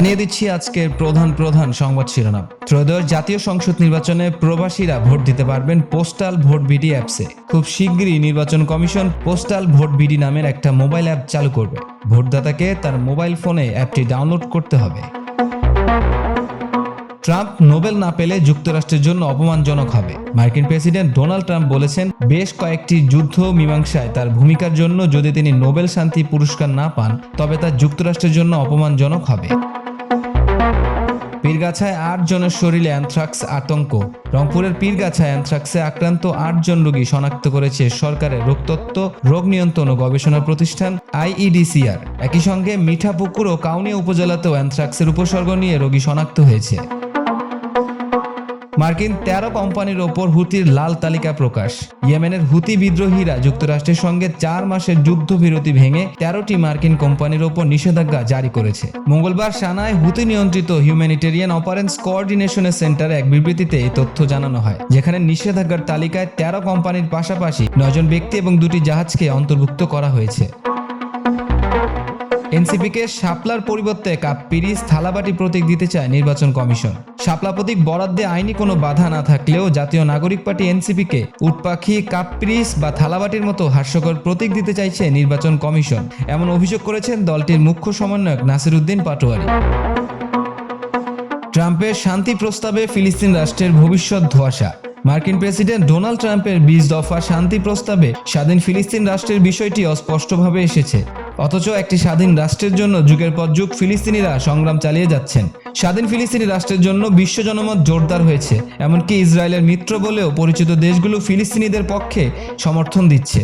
জানিয়ে দিচ্ছি আজকের প্রধান সংবাদ শিরোনাম। ত্রয়োদশ জাতীয় সংসদ নির্বাচনে প্রবাসীরা ভোট দিতে পারবেন পোস্টাল ভোট বিডি অ্যাপসে। খুব শিগগিরই নির্বাচন কমিশন পোস্টাল ভোট বিডি নামের একটা মোবাইল অ্যাপ চালু করবে। ভোটদাতাকে তার মোবাইল ফোনে অ্যাপটি ডাউনলোড করতে হবে। ট্রাম্প নোবেল না পেলে যুক্তরাষ্ট্রের জন্য অপমানজনক হবে। মার্কিন প্রেসিডেন্ট ডোনাল্ড ট্রাম্প বলেছেন, বেশ কয়েকটি যুদ্ধ মীমাংসায় তার ভূমিকার জন্য যদি তিনি নোবেল শান্তি পুরস্কার না পান, তবে তা যুক্তরাষ্ট্রের জন্য অপমানজনক হবে। পীরগাছায় 8 জনের শরীরে অ্যানথ্রাক্স আতঙ্ক। রংপুরের পীরগাছায় অ্যানথ্রাক্সে আক্রান্ত 8 জন রোগী শনাক্ত করেছে সরকারের রোগতত্ত্ব, রোগ নিয়ন্ত্রণ ও গবেষণা প্রতিষ্ঠান IEDCR। একই সঙ্গে মিঠাপুকুর ও কাউনিয়া উপজেলাতেও অ্যানথ্রাক্সের উপসর্গ নিয়ে রোগী শনাক্ত হয়েছে। মার্কিন 13 কোম্পানির ওপর হুতির লাল তালিকা প্রকাশ। ইয়েমেনের হুতি বিদ্রোহীরা যুক্তরাষ্ট্রের সঙ্গে 4 মাসের যুদ্ধবিরতি ভেঙে 13টি মার্কিন কোম্পানির ওপর নিষেধাজ্ঞা জারি করেছে। মঙ্গলবার সানায় হুতি নিয়ন্ত্রিত হিউম্যানিটেরিয়ান অপারেশনস কোঅর্ডিনেশন সেন্টারে এক বিবৃতিতে এই তথ্য জানানো হয়, যেখানে নিষেধাজ্ঞার তালিকায় 13 কোম্পানির পাশাপাশি 9 জন ব্যক্তি এবং 2টি জাহাজকে অন্তর্ভুক্ত করা হয়েছে। এনসিপিকে শাপলার পরিবর্তে কাপ পিরিচ থালাবাটি প্রতীক দিতে চায় নির্বাচন কমিশন। শাপলা প্রতীক বরাদ্দে আইনি কোনো বাধা না থাকলেও জাতীয় নাগরিক পার্টি এনসিপিকে উটপাখি, কাপ পিরিচ বা থালাবাটির মতো হাস্যকর প্রতীক দিতে চাইছে নির্বাচন কমিশন, এমন অভিযোগ করেছেন দলটির মুখ্য সমন্বয়ক নাসিরউদ্দিন পাটোয়ারি। ট্রাম্পের শান্তি প্রস্তাবে ফিলিস্তিন রাষ্ট্রের ভবিষ্যৎ ধোঁয়াশা। মার্কিন প্রেসিডেন্ট ডোনাল্ড ট্রাম্পের 20 দফা শান্তি প্রস্তাবে স্বাধীন ফিলিস্তিন রাষ্ট্রের বিষয়টি অস্পষ্টভাবে এসেছে। অথচ একটি স্বাধীন রাষ্ট্রের জন্য যুগের পর যুগ ফিলিস্তিনিরা সংগ্রাম চালিয়ে যাচ্ছেন। স্বাধীন ফিলিস্তিনি রাষ্ট্রের জন্য বিশ্ব জনমত জোরদার হয়েছে। এমনকি ইসরায়েলের মিত্র বলেও পরিচিত দেশগুলো ফিলিস্তিনিদের পক্ষে সমর্থন দিচ্ছে।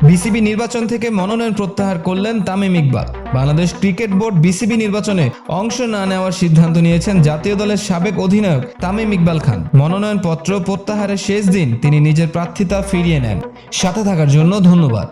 বিসিবি নির্বাচন থেকে মনোনয়ন প্রত্যাহার করলেন Tamim Iqbal. Bangladesh cricket board BCB নির্বাচনে অংশ না নেওয়ার সিদ্ধান্ত নিয়েছেন জাতীয় দলের সাবেক অধিনায়ক তামিম ইকবাল খান। মনোনয়নপত্র প্রত্যাহারের শেষ দিন তিনি নিজের প্রার্থিতা ফিরিয়ে নেন। সাথে থাকার জন্য ধন্যবাদ।